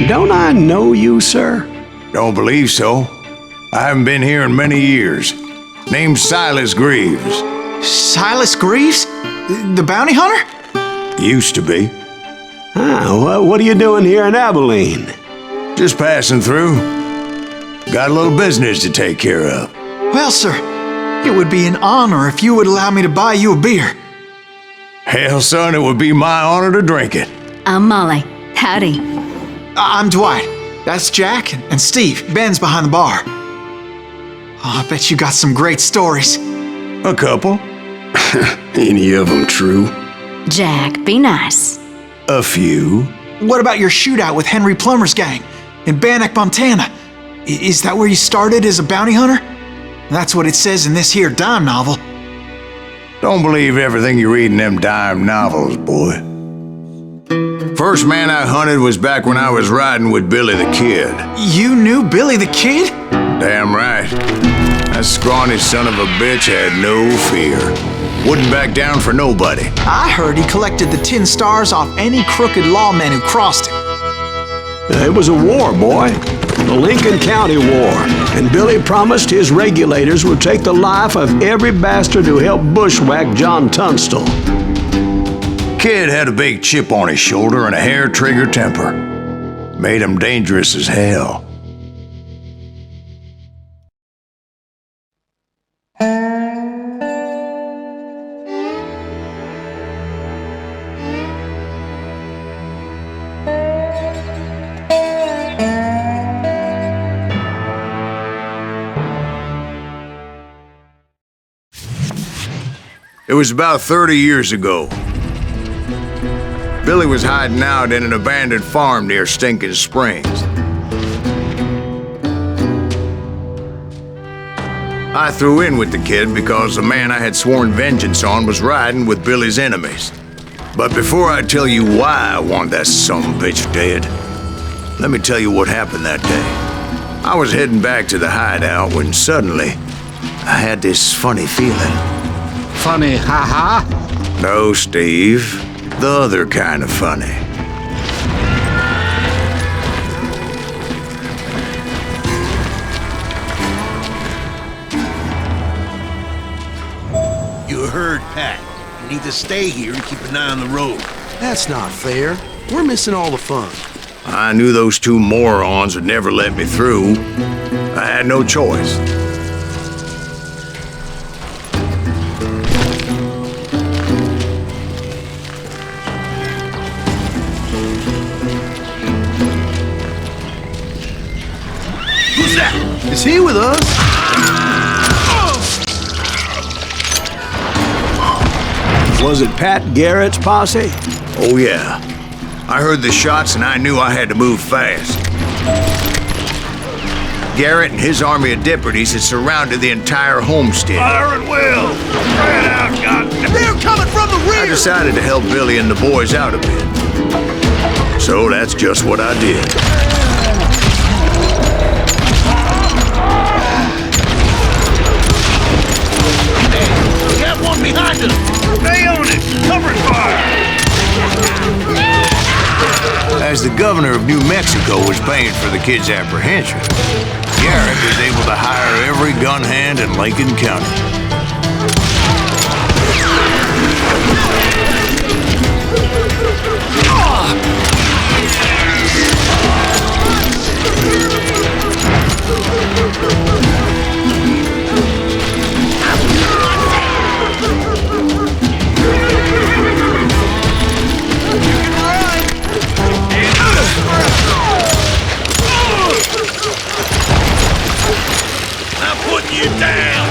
Don't I know you, sir? Don't believe so. I haven't been here in many years. Name's Silas Greaves. Silas Greaves? The bounty hunter? Used to be. What are you doing here in Abilene? Just passing through. Got a little business to take care of. Well, sir, it would be an honor if you would allow me to buy you a beer. Hell, son, it would be my honor to drink it. I'm Molly. Howdy. I'm Dwight. That's Jack and Steve. Ben's behind the bar. Oh, I bet you got some great stories. A couple. Any of them true? Jack, be nice. A few. What about your shootout with Henry Plummer's gang in Bannock, Montana? Is that where you started as a bounty hunter? That's what it says in this here dime novel. Don't believe everything you read in them dime novels, boy. First man I hunted was back when I was riding with Billy the Kid. You knew Billy the Kid? Damn right. That scrawny son of a bitch had no fear. Wouldn't back down for nobody. I heard he collected the 10 stars off any crooked lawmen who crossed him. It was a war, boy. The Lincoln County War. And Billy promised his regulators would take the life of every bastard who helped bushwhack John Tunstall. Kid had a big chip on his shoulder and a hair-trigger temper. Made him dangerous as hell. It was about 30 years ago. Billy was hiding out in an abandoned farm near Stinking Springs. I threw in with the kid because the man I had sworn vengeance on was riding with Billy's enemies. But before I tell you why I want that sumbitch dead, let me tell you what happened that day. I was heading back to the hideout when suddenly I had this funny feeling. Funny, haha? No, Steve. The other kind of funny. You heard Pat. You need to stay here and keep an eye on the road. That's not fair. We're missing all the fun. I knew those two morons would never let me through. I had no choice. Is he with us? Was it Pat Garrett's posse? Oh, yeah. I heard the shots and I knew I had to move fast. Garrett and his army of deputies had surrounded the entire homestead. Fire at will! Spread out, goddamn! They're coming from the rear! I decided to help Billy and the boys out a bit. So that's just what I did. We got one behind us! Stay on it! Cover fire! As the governor of New Mexico was paying for the kid's apprehension, Garrett was able to hire every gun hand in Lincoln County. I'm putting you down!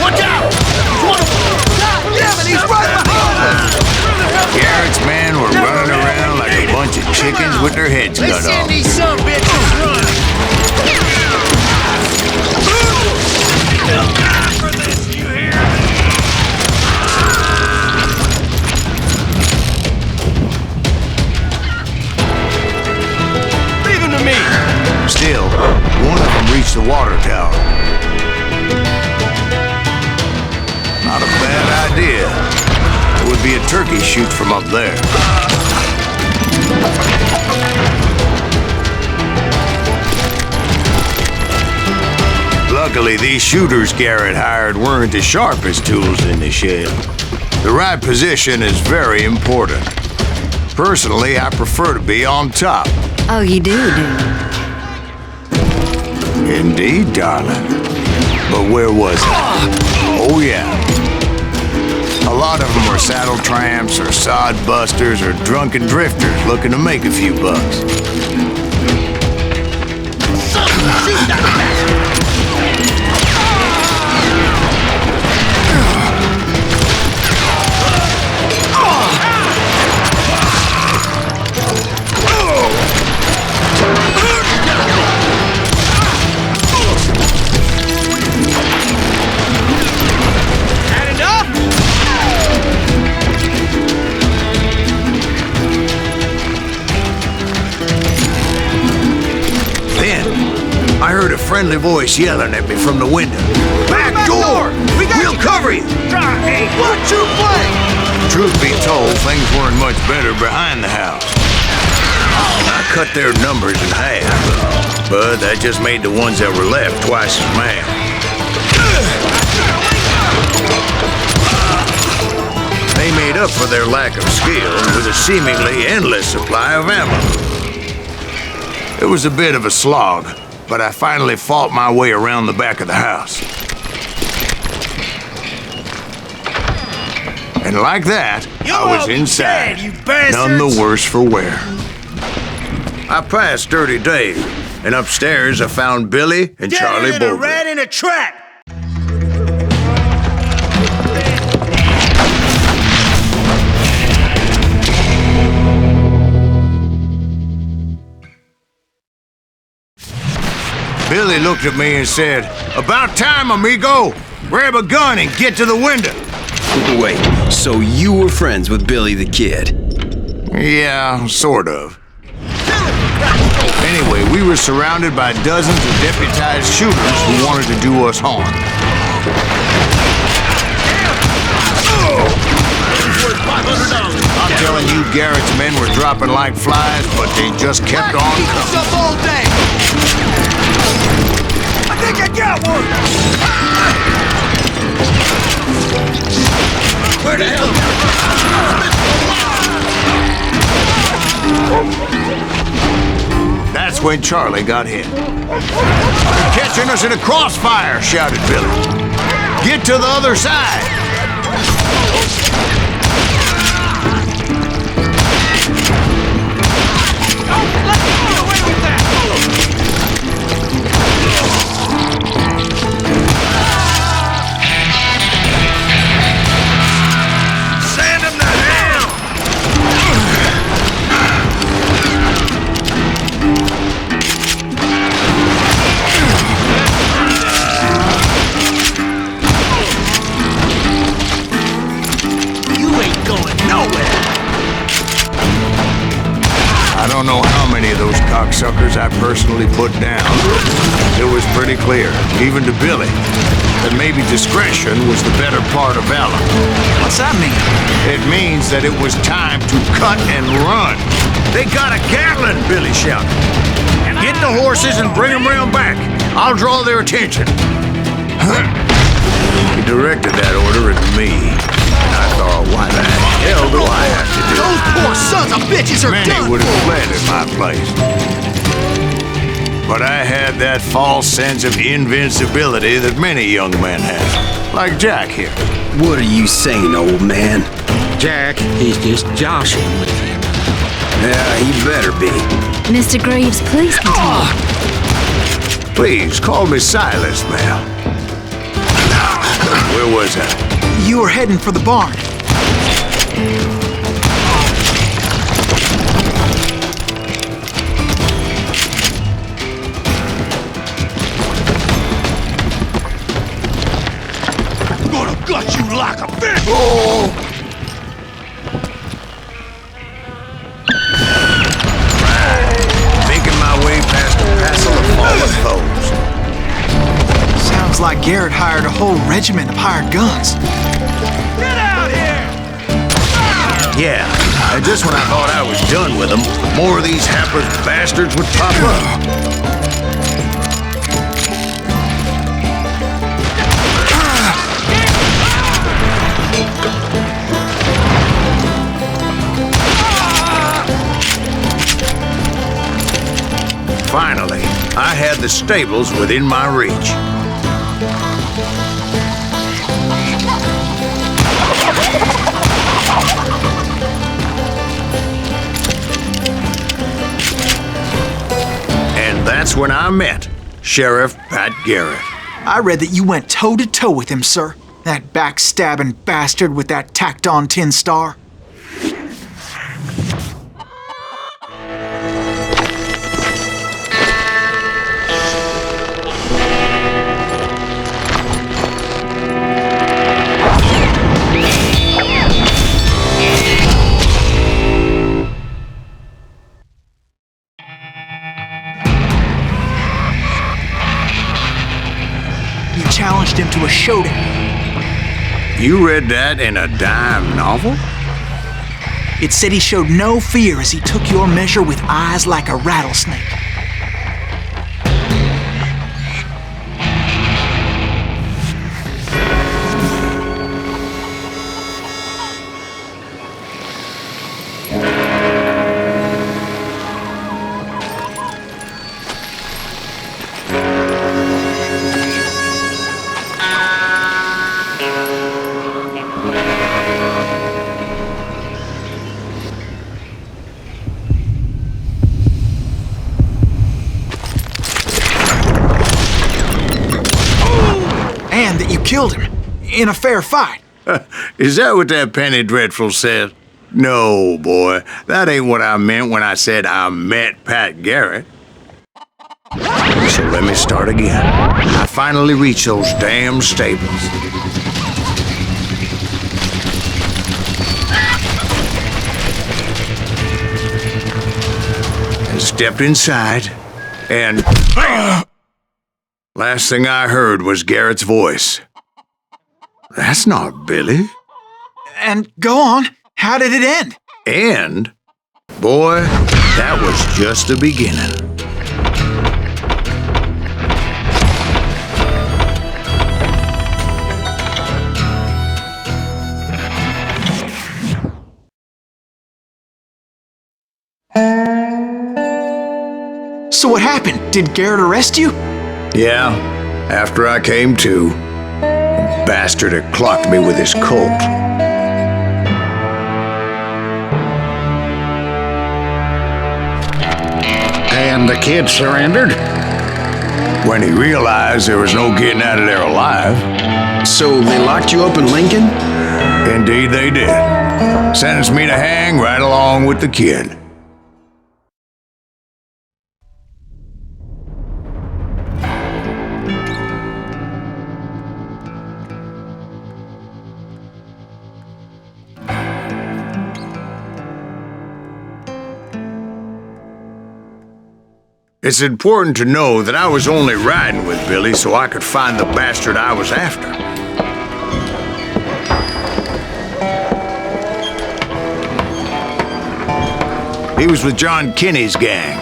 Watch out! One of them! Yeah, he's right behind us! Garrett's men were running around like a bunch of chickens with their heads cut off. These some bitches run! They'll die for this, you hear me? Leave him to me! Still, one of them reached the water tower. Not a bad idea. would be a turkey shoot from up there. Luckily, these shooters Garrett hired weren't the sharpest tools in the shed. The right position is very important. Personally, I prefer to be on top. Oh, you do? Indeed, darling. But where was I? Oh, yeah. A lot of them were saddle tramps or sod busters or drunken drifters looking to make a few bucks. Shoot that bastard! I heard a friendly voice yelling at me from the window. Back door! We'll cover you! Hey, what you play? Truth be told, things weren't much better behind the house. I cut their numbers in half, but that just made the ones that were left twice as mad. They made up for their lack of skill with a seemingly endless supply of ammo. It was a bit of a slog, but I finally fought my way around the back of the house. And like that, I was inside, none the worse for wear. I passed Dirty Dave, and upstairs I found Billy and Charlie Dead in a Bolger. rat in a trap! Billy looked at me and said, "About time, amigo! Grab a gun and get to the window." Wait, so you were friends with Billy the Kid? Yeah, sort of. Anyway, we were surrounded by dozens of deputized shooters who wanted to do us harm. I'm telling you, Garrett's men were dropping like flies, but they just kept on coming. Up all day. I think I got one! Where the hell? That's when Charlie got hit. "They're catching us in a crossfire," shouted Billy. "Get to the other side." Send him to hell! You ain't going nowhere! I don't know how many of those cocksuckers I personally put down. It was pretty clear, even to Billy, that maybe discretion was the better part of valor. What's that mean? It means that it was time to cut and run. "They got a Gatling," Billy shouted. "Get the horses and bring them round back. I'll draw their attention." He directed that order at me. And I thought, why the hell do I have to do it? Those poor sons of bitches are Many done would have for. fled in my place. But I had that false sense of invincibility that many young men have, like Jack here. What are you saying, old man? Jack, he's just joshing with him. Yeah, he better be. Mr. Greaves, please continue. Please, call me Silas, Mel. Where was I? You were heading for the barn. I'm gonna gut you like a fish! Oh! Making my way past a passel of fallen foes. Sounds like Garrett hired a whole regiment of hired guns. Get out here! Yeah, and just when I thought I was done with them, more of these hapless bastards would pop up. Finally, I had the stables within my reach. And that's when I met Sheriff Pat Garrett. I read that you went toe-to-toe with him, sir. That backstabbing bastard with that tacked-on tin star. Challenged him to a showdown. You read that in a dime novel? It said he showed no fear as he took your measure with eyes like a rattlesnake. And that you killed him in a fair fight. Is that what that penny dreadful said? No, boy, that ain't what I meant when I said I met Pat Garrett. So let me start again. I finally reached those damn stables. And stepped inside, and last thing I heard was Garrett's voice. That's not Billy. And go on, how did it end? And, boy, that was just the beginning. So what happened? Did Garrett arrest you? Yeah, after I came to, the bastard had clocked me with his Colt. And the kid surrendered? When he realized there was no getting out of there alive. So they locked you up in Lincoln? Indeed they did. Sentenced me to hang right along with the kid. It's important to know that I was only riding with Billy so I could find the bastard I was after. He was with John Kinney's gang,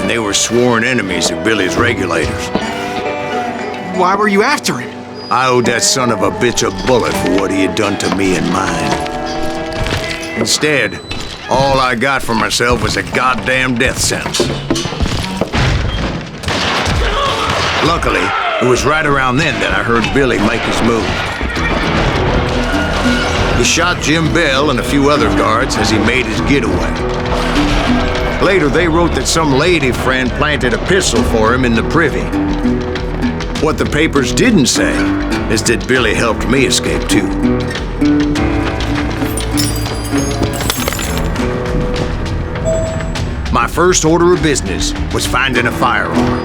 and they were sworn enemies of Billy's regulators. Why were you after him? I owed that son of a bitch a bullet for what he had done to me and mine. Instead, all I got for myself was a goddamn death sentence. Luckily, it was right around then that I heard Billy make his move. He shot Jim Bell and a few other guards as he made his getaway. Later, they wrote that some lady friend planted a pistol for him in the privy. What the papers didn't say is that Billy helped me escape too. My first order of business was finding a firearm.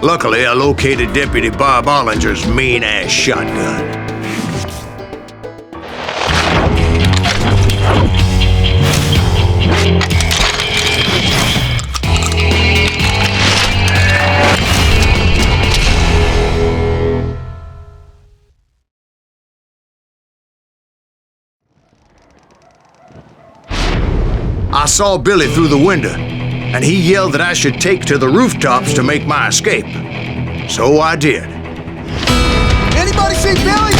Luckily, I located Deputy Bob Ollinger's mean-ass shotgun. I saw Billy through the window, and he yelled that I should take to the rooftops to make my escape. So I did. Anybody see Billy?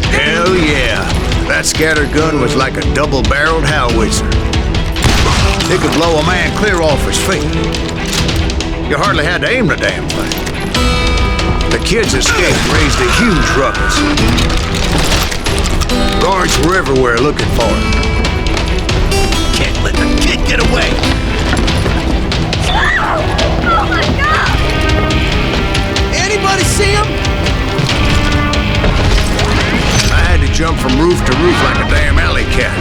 Hell yeah. That scatter gun was like a double-barreled howitzer. It could blow a man clear off his feet. You hardly had to aim the damn thing. The kid's escape raised a huge ruckus. Guards were everywhere looking for him. Can't let the kid get away! Oh my God! Anybody see him? I had to jump from roof to roof like a damn alley cat.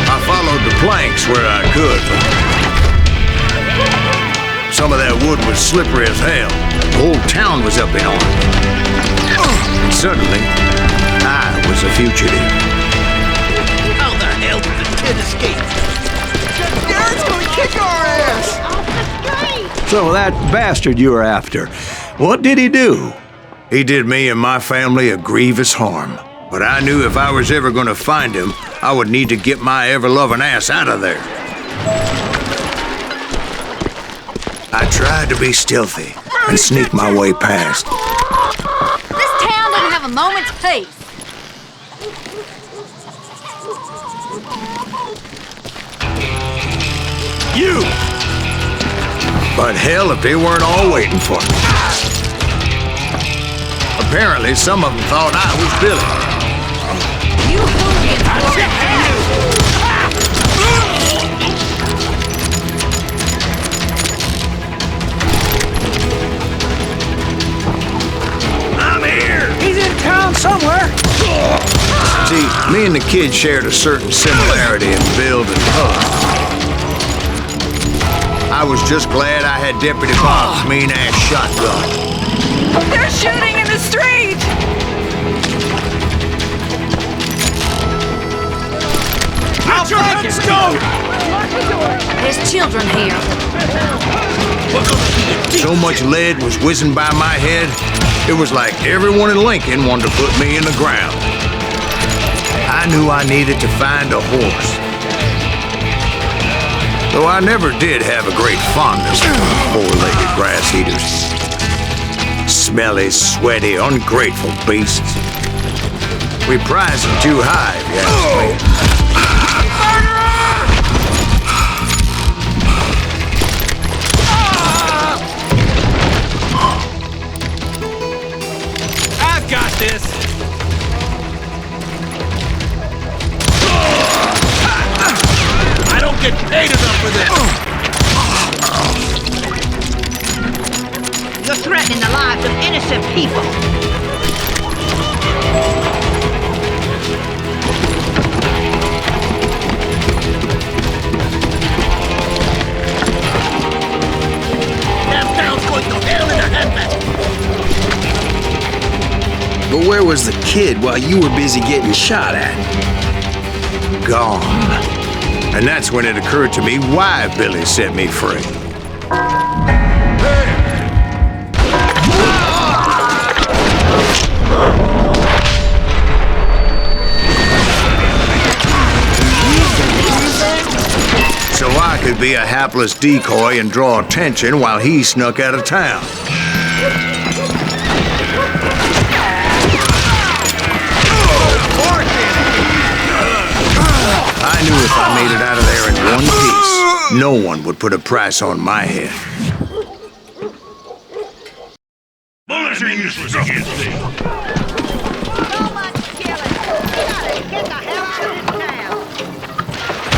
I followed the planks where I could. Some of that wood was slippery as hell. The whole town was up in arms. And suddenly, I was a fugitive. How the hell did the kid escape? Garrett's gonna kick our ass! So that bastard you were after, what did he do? He did me and my family a grievous harm. But I knew if I was ever going to find him, I would need to get my ever-loving ass out of there. I tried to be stealthy and sneak my way past. This town doesn't have a moment's peace. You! But hell if they weren't all waiting for me. Apparently, some of them thought I was Billy. You hooligans! I'm here! He's in town somewhere. See, me and the kid shared a certain similarity in build and color. I was just glad I had Deputy Bob's mean-ass shotgun. They're shooting in the street! I'll take it! Go! There's children here. So much lead was whizzing by my head, it was like everyone in Lincoln wanted to put me in the ground. I knew I needed to find a horse. Though I never did have a great fondness for four-legged grass eaters. Smelly, sweaty, ungrateful beasts. We prize them too high, if you ask me. I've got this! I don't get paid enough for this! You're threatening the lives of innocent people. Damn town's going to hell in a handbasket! But where was the kid while you were busy getting shot at? Gone. And that's when it occurred to me why Billy set me free. So I could be a hapless decoy and draw attention while he snuck out of town. I knew if I made it out of there in one piece, no one would put a price on my head. Bullets are useless against me! So much killing. We gotta get the hell out of this town.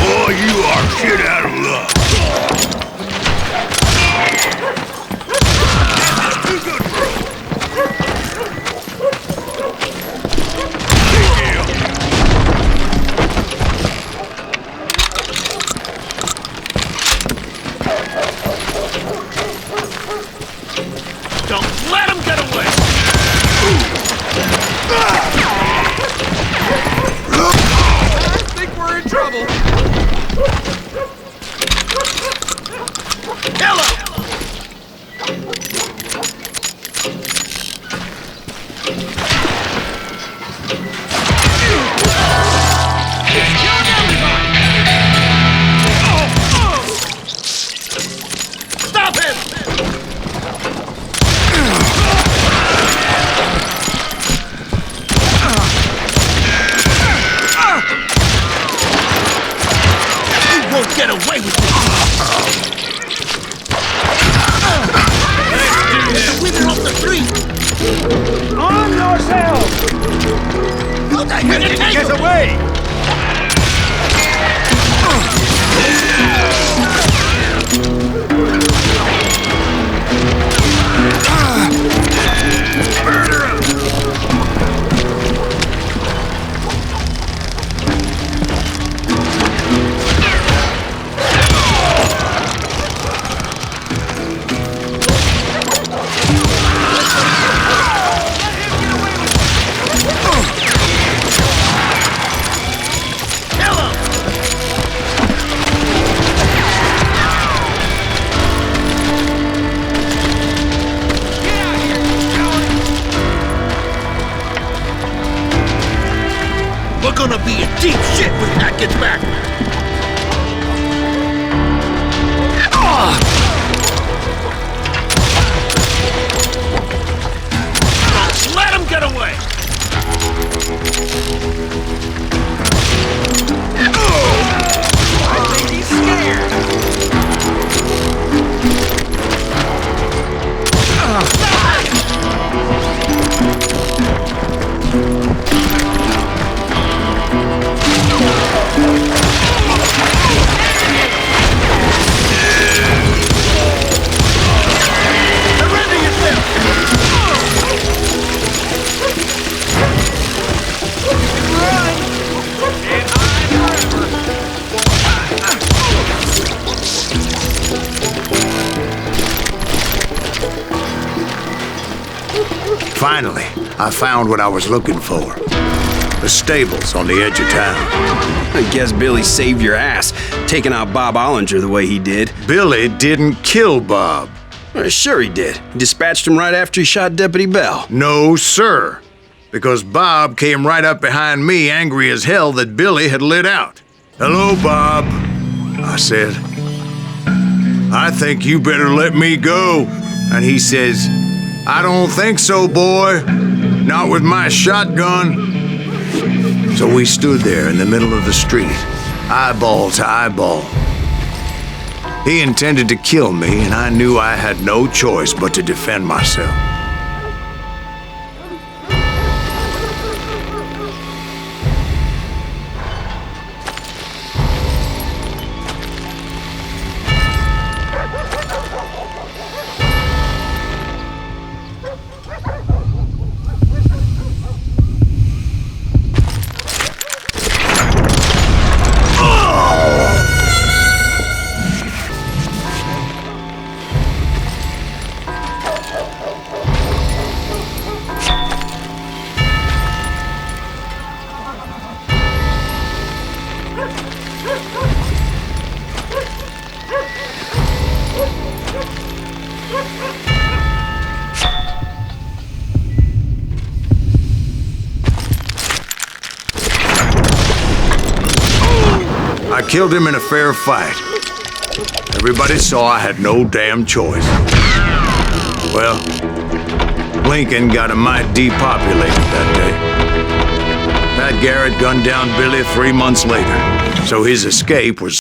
Boy, you are shit out of luck! That's too good for us! Big deal! Get away! We're gonna be in deep shit when Pat gets back! Let him get away! I think he's scared! Finally, I found what I was looking for. The stables on the edge of town. I guess Billy saved your ass, taking out Bob Ollinger the way he did. Billy didn't kill Bob. Well, sure he did. He dispatched him right after he shot Deputy Bell. No, sir. Because Bob came right up behind me, angry as hell that Billy had lit out. "Hello, Bob," I said. "I think you better let me go." And he says, "I don't think so, boy. Not with my shotgun." So we stood there in the middle of the street, eyeball to eyeball. He intended to kill me, and I knew I had no choice but to defend myself. I killed him in a fair fight. Everybody saw I had no damn choice. Well, Lincoln got a mite depopulated that day. Pat Garrett gunned down Billy 3 months later, so his escape was